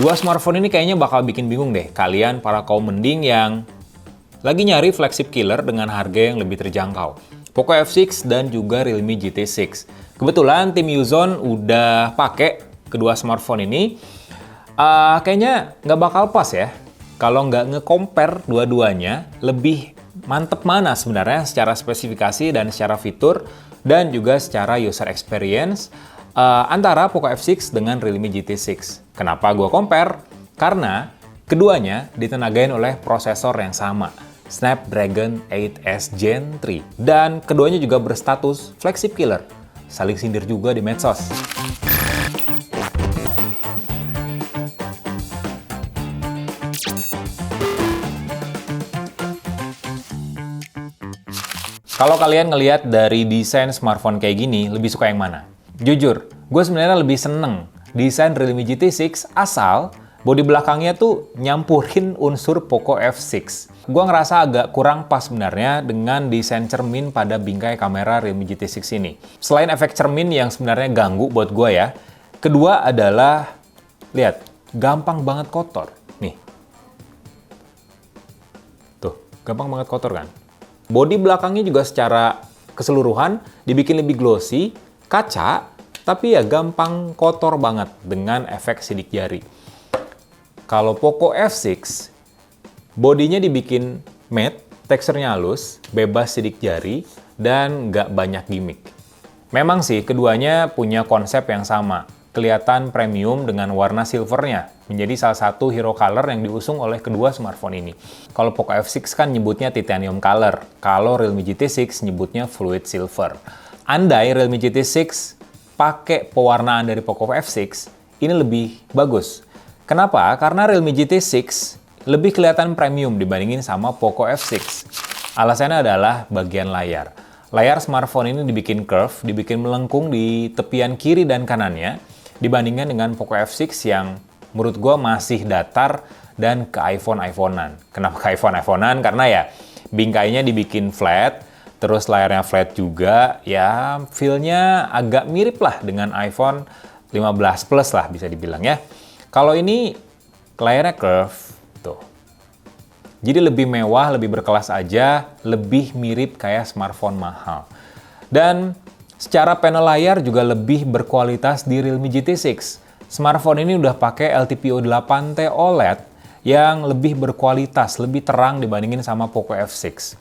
Dua smartphone ini kayaknya bakal bikin bingung deh kalian para kaum mending yang lagi nyari flagship killer dengan harga yang lebih terjangkau. Poco F6 dan juga Realme GT6. Kebetulan tim Uzon udah pakai kedua smartphone ini. Kayaknya nggak bakal pas ya kalau nggak nge-compare dua-duanya, lebih mantep mana sebenarnya secara spesifikasi dan secara fitur dan juga secara user experience antara Poco F6 dengan Realme GT6. Kenapa gue compare? Karena keduanya ditenagain oleh prosesor yang sama, Snapdragon 8S Gen 3. Dan keduanya juga berstatus flagship killer, saling sindir juga di medsos. Kalau kalian ngelihat dari desain smartphone kayak gini, lebih suka yang mana? Jujur, gue sebenarnya lebih seneng desain Realme GT6 asal bodi belakangnya tuh nyampurin unsur Poco F6. Gue ngerasa agak kurang pas sebenarnya dengan desain cermin pada bingkai kamera Realme GT6 ini. Selain efek cermin yang sebenarnya ganggu buat gue ya, kedua adalah, lihat, gampang banget kotor. Nih. Tuh, gampang banget kotor kan? Bodi belakangnya juga secara keseluruhan dibikin lebih glossy, kaca, tapi ya gampang kotor banget dengan efek sidik jari. Kalau Poco F6, bodinya dibikin matte, teksturnya halus, bebas sidik jari, dan nggak banyak gimmick. Memang sih keduanya punya konsep yang sama, kelihatan premium dengan warna silvernya, menjadi salah satu hero color yang diusung oleh kedua smartphone ini. Kalau Poco F6 kan nyebutnya titanium color, kalau Realme GT6 nyebutnya fluid silver. Andai Realme GT6 pakai pewarnaan dari Poco F6, ini lebih bagus. Kenapa? Karena Realme GT6 lebih kelihatan premium dibandingin sama Poco F6. Alasannya adalah bagian layar. Layar smartphone ini dibikin curve, dibikin melengkung di tepian kiri dan kanannya, dibandingkan dengan Poco F6 yang menurut gue masih datar dan ke iPhone-iPhonean. Kenapa ke iPhone-iPhonean? Karena ya bingkainya dibikin flat, terus layarnya flat juga, ya feel-nya agak mirip lah dengan iPhone 15 Plus lah bisa dibilang ya. Kalau ini layarnya curve, tuh. Jadi lebih mewah, lebih berkelas aja, lebih mirip kayak smartphone mahal. Dan secara panel layar juga lebih berkualitas di Realme GT6. Smartphone ini udah pakai LTPO 8T OLED yang lebih berkualitas, lebih terang dibandingin sama Poco F6.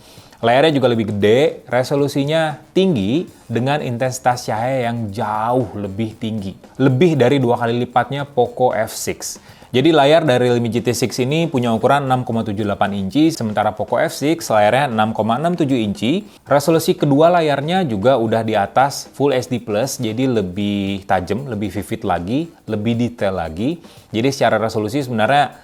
Layarnya juga lebih gede, resolusinya tinggi dengan intensitas cahaya yang jauh lebih tinggi. Lebih dari 2 kali lipatnya Poco F6. Jadi layar dari Realme GT6 ini punya ukuran 6,78 inci, sementara Poco F6 layarnya 6,67 inci. Resolusi kedua layarnya juga udah di atas Full HD+, jadi lebih tajam, lebih vivid lagi, lebih detail lagi. Jadi secara resolusi sebenarnya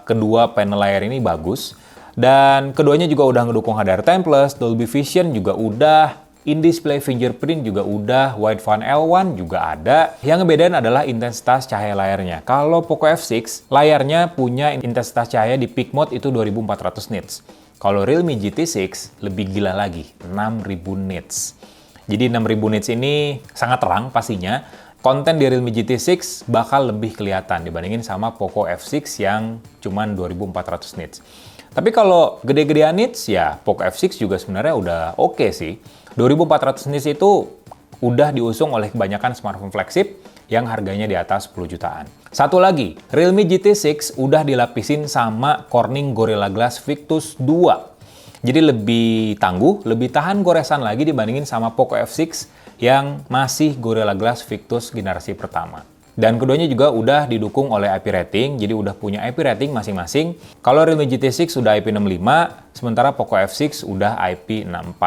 kedua panel layar ini bagus. Dan keduanya juga udah ngedukung HDR10+, Dolby Vision juga udah, in-display fingerprint juga udah, Wideband L1 juga ada. Yang ngebedain adalah intensitas cahaya layarnya. Kalau Poco F6, layarnya punya intensitas cahaya di peak mode itu 2400 nits. Kalau Realme GT6 lebih gila lagi, 6000 nits. Jadi 6000 nits ini sangat terang pastinya. Konten di Realme GT6 bakal lebih kelihatan dibandingin sama Poco F6 yang cuman 2400 nits. Tapi kalau gede-gedean nits, ya Poco F6 juga sebenarnya udah oke sih. 2400 nits itu udah diusung oleh kebanyakan smartphone flagship yang harganya di atas 10 jutaan. Satu lagi, Realme GT6 udah dilapisin sama Corning Gorilla Glass Victus 2. Jadi lebih tangguh, lebih tahan goresan lagi dibandingin sama Poco F6 yang masih Gorilla Glass Victus generasi pertama. Dan keduanya juga udah didukung oleh IP rating, jadi udah punya IP rating masing-masing. Kalau Realme GT6 udah IP65, sementara Poco F6 udah IP64.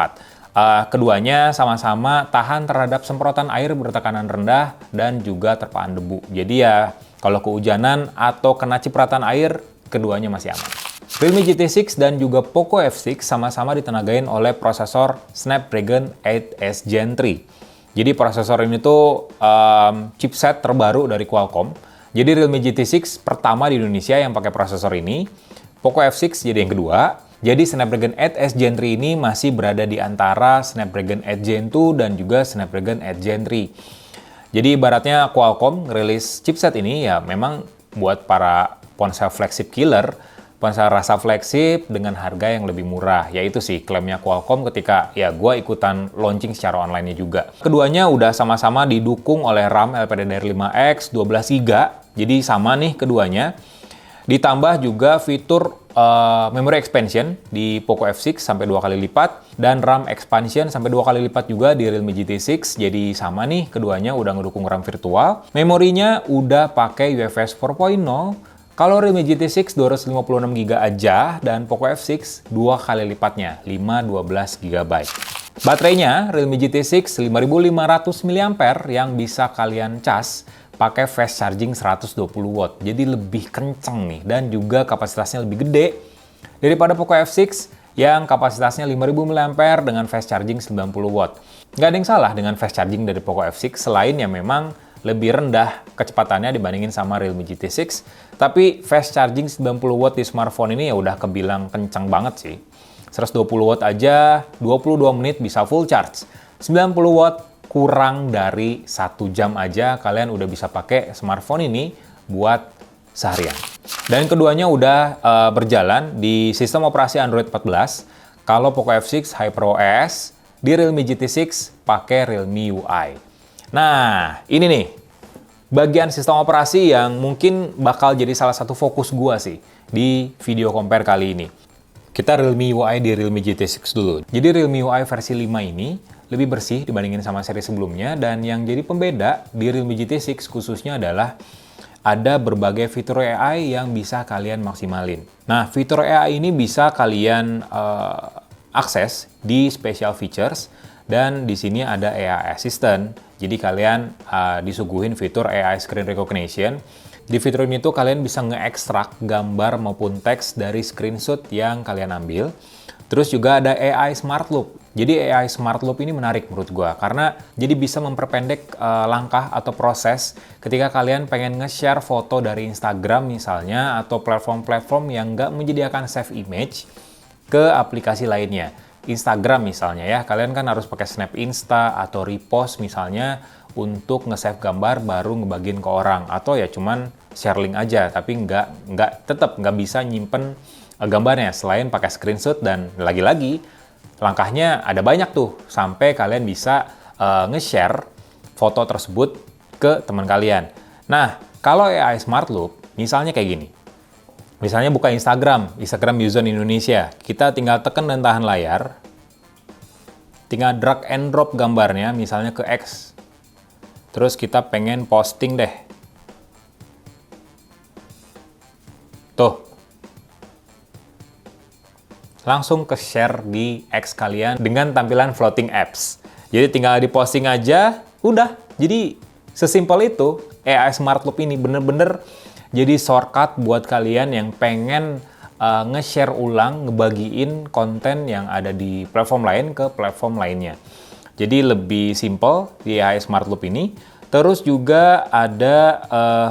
Keduanya sama-sama tahan terhadap semprotan air bertekanan rendah dan juga terpaan debu. Jadi ya, kalau kehujanan atau kena cipratan air, keduanya masih aman. Realme GT6 dan juga Poco F6 sama-sama ditenagain oleh prosesor Snapdragon 8S Gen 3. Jadi prosesor ini tuh chipset terbaru dari Qualcomm. Jadi Realme GT6 pertama di Indonesia yang pakai prosesor ini. Poco F6 jadi yang kedua. Jadi Snapdragon 8S Gen 3 ini masih berada di antara Snapdragon 8 Gen 2 dan juga Snapdragon 8 Gen 3. Jadi ibaratnya Qualcomm rilis chipset ini ya memang buat para ponsel flagship killer, ponsel rasa flagship dengan harga yang lebih murah. Yaitu sih klaimnya Qualcomm ketika ya gue ikutan launching secara online-nya juga. Keduanya udah sama-sama didukung oleh RAM LPDDR5X 12GB, jadi sama nih keduanya. Ditambah juga fitur memory expansion di Poco F6 sampai 2 kali lipat, dan RAM expansion sampai 2 kali lipat juga di Realme GT6. Jadi sama nih, keduanya udah ngedukung RAM virtual. Memorinya udah pakai UFS 4.0. Kalau Realme GT6 256GB aja, dan Poco F6 2 kali lipatnya, 512GB. Baterainya Realme GT6 5500 mAh yang bisa kalian cas pakai fast charging 120 watt. Jadi lebih kenceng nih, dan juga kapasitasnya lebih gede daripada Poco F6 yang kapasitasnya 5000 mAh dengan fast charging 90 watt. Nggak ada yang salah dengan fast charging dari Poco F6 selain yang memang lebih rendah kecepatannya dibandingin sama Realme GT6. Tapi fast charging 90 watt di smartphone ini ya udah kebilang kencang banget sih. 120 watt aja 22 menit bisa full charge. 90 watt kurang dari 1 jam aja kalian udah bisa pakai smartphone ini buat seharian. Dan keduanya udah berjalan di sistem operasi Android 14. Kalau Poco F6 HyperOS, di Realme GT6 pakai Realme UI. Nah, ini nih bagian sistem operasi yang mungkin bakal jadi salah satu fokus gua sih di video compare kali ini. Kita Realme UI di Realme GT6 dulu. Jadi Realme UI versi 5 ini lebih bersih dibandingin sama seri sebelumnya, dan yang jadi pembeda di Realme GT6 khususnya adalah ada berbagai fitur AI yang bisa kalian maksimalin. Nah, fitur AI ini bisa kalian akses di special features, dan di sini ada AI Assistant. Jadi kalian disuguhin fitur AI Screen Recognition. Di fitur ini tuh kalian bisa nge-ekstrak gambar maupun teks dari screenshot yang kalian ambil. Terus juga ada AI Smart Loop. Jadi AI Smart Loop ini menarik menurut gua karena jadi bisa memperpendek langkah atau proses ketika kalian pengen nge-share foto dari Instagram misalnya, atau platform-platform yang nggak menyediakan save image ke aplikasi lainnya. Instagram misalnya ya, kalian kan harus pakai Snap Insta atau repost misalnya untuk nge-save gambar baru ngebagiin ke orang, atau ya cuman share link aja tapi tetap nggak bisa nyimpen gambarnya selain pakai screenshot. Dan lagi-lagi langkahnya ada banyak tuh sampai kalian bisa nge-share foto tersebut ke teman kalian. Nah, kalau AI Smart Loop misalnya kayak gini. Misalnya buka Instagram User Indonesia. Kita tinggal tekan dan tahan layar. Tinggal drag and drop gambarnya misalnya ke X. Terus kita pengen posting deh. Tuh. Langsung ke share di X kalian dengan tampilan floating apps. Jadi tinggal diposting aja, udah. Jadi sesimpel itu AI Smart Loop ini bener-bener jadi shortcut buat kalian yang pengen nge-share ulang, ngebagiin konten yang ada di platform lain ke platform lainnya. Jadi lebih simple di AI Smart Loop ini. Terus juga ada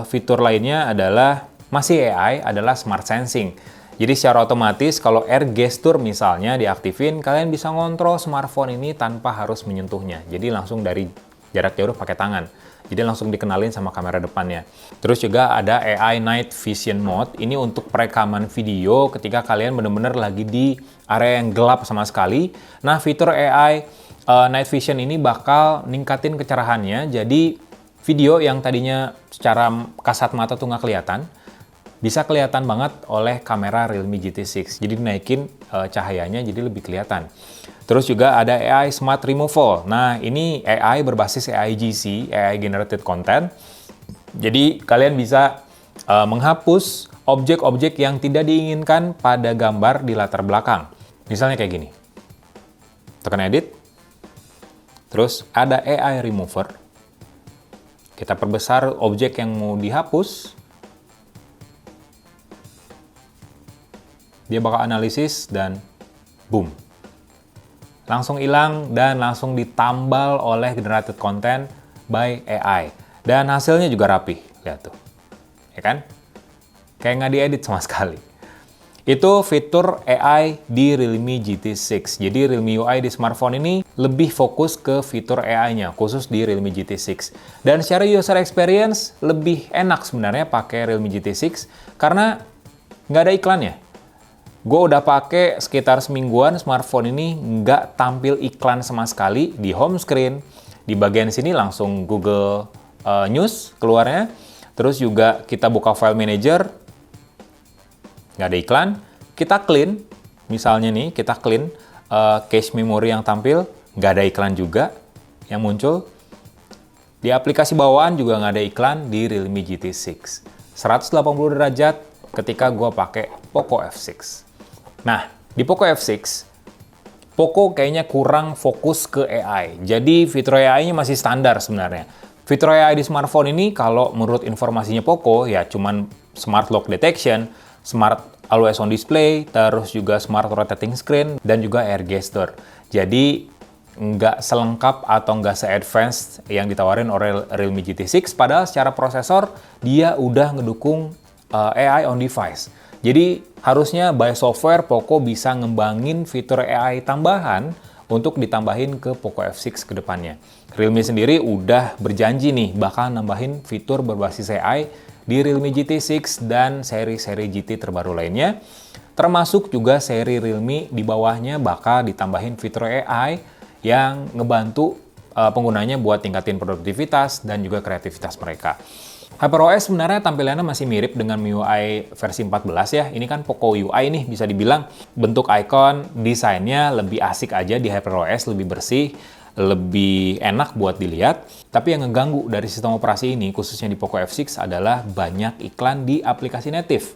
fitur lainnya adalah masih AI, adalah Smart Sensing. Jadi secara otomatis kalau air gesture misalnya diaktifin, kalian bisa ngontrol smartphone ini tanpa harus menyentuhnya. Jadi langsung dari jarak jauh pakai tangan. Jadi langsung dikenalin sama kamera depannya. Terus juga ada AI Night Vision Mode. Ini untuk perekaman video ketika kalian benar-benar lagi di area yang gelap sama sekali. Nah, fitur AI Night Vision ini bakal ningkatin kecerahannya. Jadi video yang tadinya secara kasat mata tuh nggak kelihatan, bisa kelihatan banget oleh kamera Realme GT6. Jadi naikin cahayanya jadi lebih kelihatan. Terus juga ada AI Smart Removal. Nah, ini AI berbasis AI GC, AI Generated Content. Jadi kalian bisa menghapus objek-objek yang tidak diinginkan pada gambar di latar belakang. Misalnya kayak gini. Tekan edit. Terus ada AI Remover. Kita perbesar objek yang mau dihapus. Dia bakal analisis dan boom. Langsung hilang dan langsung ditambal oleh generated content by AI. Dan hasilnya juga rapi. Lihat tuh. Ya kan? Kayak nggak diedit sama sekali. Itu fitur AI di Realme GT6. Jadi Realme UI di smartphone ini lebih fokus ke fitur AI-nya, khusus di Realme GT6. Dan secara user experience lebih enak sebenarnya pakai Realme GT6 karena nggak ada iklannya. Gue udah pakai sekitar semingguan smartphone ini nggak tampil iklan sama sekali di home screen. Di bagian sini langsung Google News keluarnya. Terus juga kita buka file manager, nggak ada iklan. Kita clean, misalnya nih, kita clean cache memory yang tampil, nggak ada iklan juga yang muncul. Di aplikasi bawaan juga nggak ada iklan di Realme GT6. 180 derajat ketika gue pakai Poco F6. Nah, di Poco F6, Poco kayaknya kurang fokus ke AI. Jadi fitur AI-nya masih standar sebenarnya. Fitur AI di smartphone ini kalau menurut informasinya Poco ya cuman Smart Lock Detection, Smart Always On Display, terus juga Smart Rotating Screen, dan juga Air Gesture. Jadi nggak selengkap atau nggak se-advanced yang ditawarin oleh Realme GT6, padahal secara prosesor dia udah ngedukung AI on device. Jadi harusnya by software Poco bisa ngembangin fitur AI tambahan untuk ditambahin ke Poco F6 ke depannya. Realme sendiri udah berjanji nih bakal nambahin fitur berbasis AI di Realme GT6 dan seri-seri GT terbaru lainnya. Termasuk juga seri Realme di bawahnya bakal ditambahin fitur AI yang ngebantu penggunanya buat tingkatin produktivitas dan juga kreativitas mereka. HyperOS sebenarnya tampilannya masih mirip dengan MIUI versi 14 ya. Ini kan Poco UI nih, bisa dibilang bentuk icon, desainnya lebih asik aja di HyperOS, lebih bersih, lebih enak buat dilihat. Tapi yang ngeganggu dari sistem operasi ini, khususnya di Poco F6, adalah banyak iklan di aplikasi native.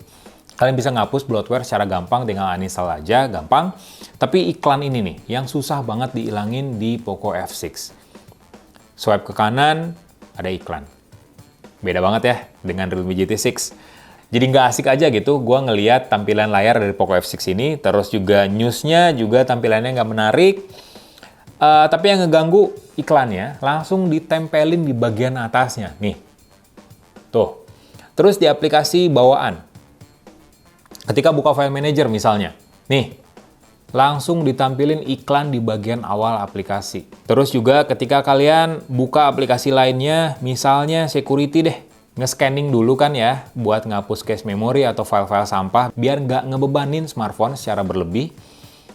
Kalian bisa ngapus bloatware secara gampang, tinggal uninstall aja, gampang. Tapi iklan ini nih, yang susah banget dihilangin di Poco F6. Swipe ke kanan, ada iklan. Beda banget ya dengan Realme GT6. Jadi nggak asik aja gitu gue ngeliat tampilan layar dari Poco F6 ini. Terus juga news-nya juga tampilannya nggak menarik. Tapi yang ngeganggu iklannya langsung ditempelin di bagian atasnya. Nih. Tuh. Terus di aplikasi bawaan. Ketika buka file manager misalnya. Nih. Langsung ditampilin iklan di bagian awal aplikasi. Terus juga ketika kalian buka aplikasi lainnya, misalnya security deh, nge-scanning dulu kan ya, buat ngapus cache memory atau file-file sampah, biar nggak ngebebanin smartphone secara berlebih.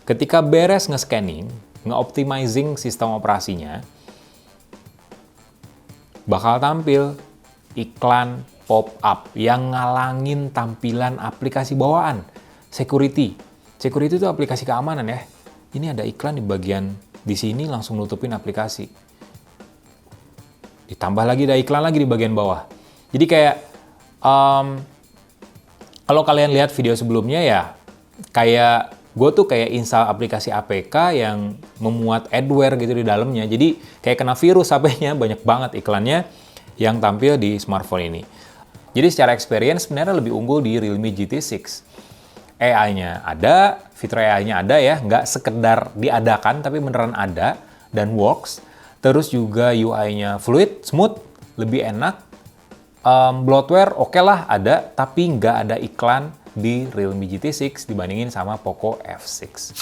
Ketika beres nge-scanning, nge-optimizing sistem operasinya, bakal tampil iklan pop-up yang ngalangin tampilan aplikasi bawaan. Security. Security itu aplikasi keamanan ya. Ini ada iklan di bagian di sini langsung nutupin aplikasi. Ditambah lagi ada iklan lagi di bagian bawah. Jadi kayak kalau kalian lihat video sebelumnya ya, kayak gue tuh kayak install aplikasi APK yang memuat adware gitu di dalamnya. Jadi kayak kena virus HP-nya, banyak banget iklannya yang tampil di smartphone ini. Jadi secara experience sebenarnya lebih unggul di Realme GT6. AI-nya ada, fitur AI-nya ada ya, nggak sekedar diadakan, tapi beneran ada dan works. Terus juga UI-nya fluid, smooth, lebih enak. Bloatware oke lah ada, tapi nggak ada iklan di Realme GT6 dibandingin sama Poco F6.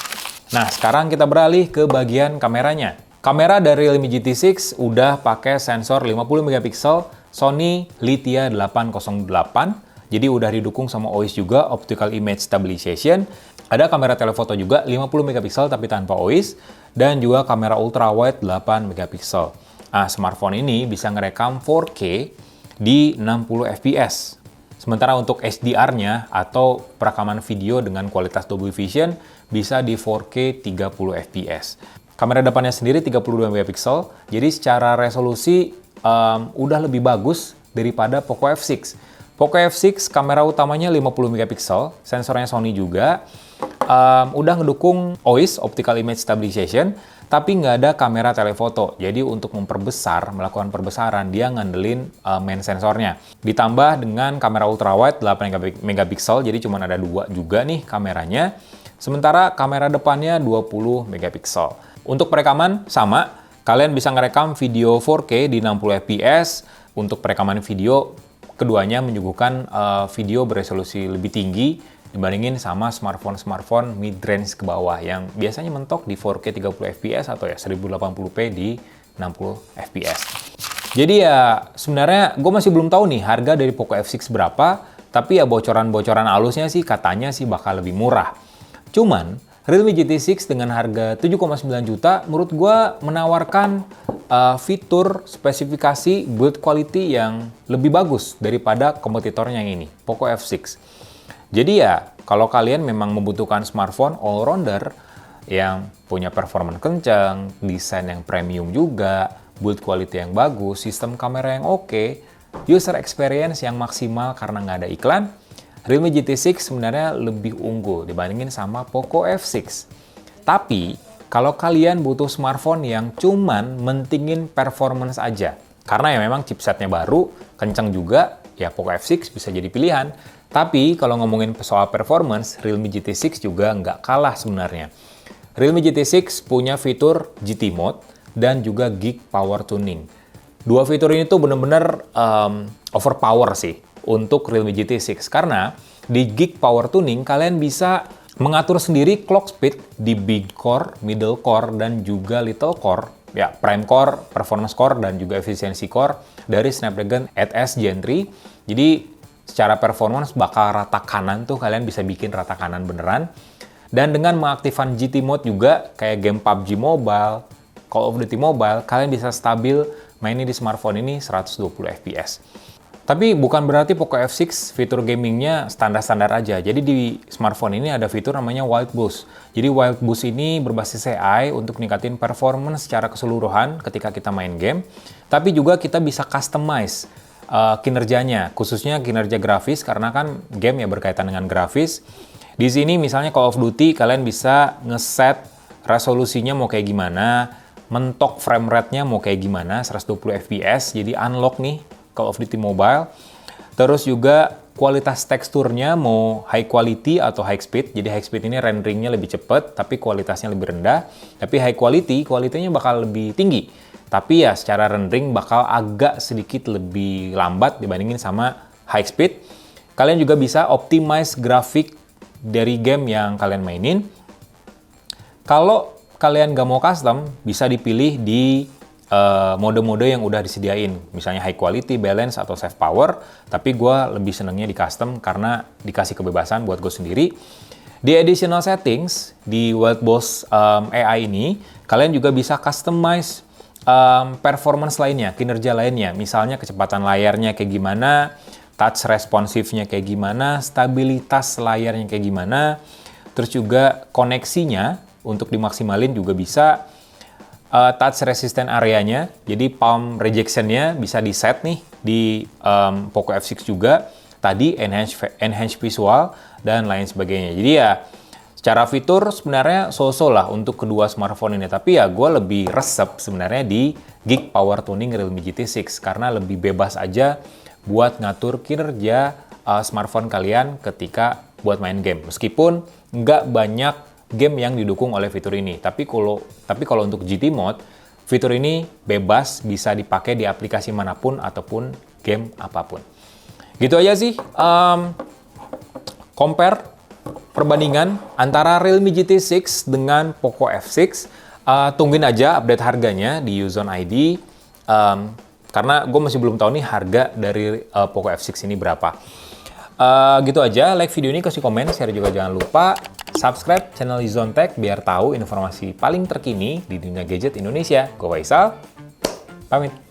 Nah, sekarang kita beralih ke bagian kameranya. Kamera dari Realme GT6 udah pakai sensor 50 megapiksel Sony Lithia 808. Jadi udah didukung sama OIS juga, Optical Image Stabilization. Ada kamera telefoto juga 50 megapiksel tapi tanpa OIS. Dan juga kamera ultrawide 8 megapiksel. Nah, smartphone ini bisa ngerekam 4K di 60 fps. Sementara untuk HDR-nya atau perekaman video dengan kualitas Dolby Vision bisa di 4K 30 fps. Kamera depannya sendiri 32 megapiksel. Jadi secara resolusi udah lebih bagus daripada Poco F6. Poco F6 kamera utamanya 50 megapiksel, sensornya Sony juga, udah ngedukung OIS, Optical Image Stabilization, tapi nggak ada kamera telefoto. Jadi untuk melakukan perbesaran, dia ngandelin main sensornya. Ditambah dengan kamera ultrawide 8 megapiksel, jadi cuma ada 2 juga nih kameranya. Sementara kamera depannya 20 megapiksel. Untuk perekaman sama, kalian bisa ngerekam video 4K di 60 fps. Untuk perekaman video, keduanya menyuguhkan video beresolusi lebih tinggi dibandingin sama smartphone mid-range ke bawah yang biasanya mentok di 4K 30 fps atau ya 1080p di 60 fps. Jadi ya sebenarnya gue masih belum tahu nih harga dari Poco F6 berapa, tapi ya bocoran-bocoran halusnya sih katanya sih bakal lebih murah. Cuman Realme GT 6 dengan harga 7,9 juta menurut gue menawarkan fitur, spesifikasi, build quality yang lebih bagus daripada kompetitornya yang ini, Poco F6. Jadi ya, kalau kalian memang membutuhkan smartphone all-rounder yang punya performa kencang, desain yang premium juga, build quality yang bagus, sistem kamera yang oke, user experience yang maksimal karena nggak ada iklan, Realme GT 6 sebenarnya lebih unggul dibandingin sama Poco F6. Tapi, kalau kalian butuh smartphone yang cuman mentingin performance aja, karena ya memang chipsetnya baru, kencang juga, ya Poco F6 bisa jadi pilihan. Tapi kalau ngomongin soal performance, Realme GT 6 juga nggak kalah sebenarnya. Realme GT 6 punya fitur GT Mode dan juga Geek Power Tuning. Dua fitur ini tuh bener-bener overpower sih untuk Realme GT 6 karena di Geek Power Tuning kalian bisa mengatur sendiri clock speed di big core, middle core, dan juga little core, ya prime core, performance core, dan juga efficiency core dari Snapdragon 8S Gen 3. Jadi secara performance bakal rata kanan tuh, kalian bisa bikin rata kanan beneran. Dan dengan mengaktifkan GT Mode juga, kayak game PUBG Mobile, Call of Duty Mobile, kalian bisa stabil mainnya di smartphone ini 120 fps. Tapi bukan berarti Poco F6 fitur gamingnya standar-standar aja. Jadi di smartphone ini ada fitur namanya Wild Boost. Jadi Wild Boost ini berbasis AI untuk ningkatin performance secara keseluruhan ketika kita main game. Tapi juga kita bisa customize kinerjanya, khususnya kinerja grafis, karena kan game ya berkaitan dengan grafis. Di sini misalnya Call of Duty, kalian bisa ngeset resolusinya mau kayak gimana, mentok frame rate-nya mau kayak gimana, 120 fps, jadi unlock nih Call of Duty Mobile. Terus juga kualitas teksturnya mau high quality atau high speed. Jadi high speed ini renderingnya lebih cepat, tapi kualitasnya lebih rendah. Tapi high quality, kualitinya bakal lebih tinggi. Tapi ya secara rendering bakal agak sedikit lebih lambat dibandingin sama high speed. Kalian juga bisa optimize grafik dari game yang kalian mainin. Kalau kalian nggak mau custom, bisa dipilih di mode-mode yang udah disediain, misalnya high quality, balance, atau save power. Tapi gue lebih senengnya di custom karena dikasih kebebasan buat gue sendiri. Di additional settings, di Wild Boost AI ini, kalian juga bisa customize performance lainnya, kinerja lainnya. Misalnya kecepatan layarnya kayak gimana, touch responsifnya kayak gimana, stabilitas layarnya kayak gimana, terus juga koneksinya untuk dimaksimalin juga bisa. Touch resistant areanya, jadi palm rejection-nya bisa di-set nih di Poco F6 juga. Tadi enhance visual dan lain sebagainya. Jadi ya secara fitur sebenarnya so-so lah untuk kedua smartphone ini. Tapi ya gue lebih resep sebenarnya di Geek Power Tuning Realme GT 6 karena lebih bebas aja buat ngatur kinerja smartphone kalian ketika buat main game. Meskipun nggak banyak game yang didukung oleh fitur ini. Tapi kalau untuk GT Mode, fitur ini bebas bisa dipakai di aplikasi manapun ataupun game apapun. Gitu aja sih. Compare perbandingan antara Realme GT 6 dengan Poco F6. Tungguin aja update harganya di Uzon ID. Karena gue masih belum tahu nih harga dari Poco F6 ini berapa. Gitu aja, like video ini, kasih komen, share juga jangan lupa. Subscribe channel Uzon Tech biar tahu informasi paling terkini di dunia gadget Indonesia. Gue Faisal, pamit.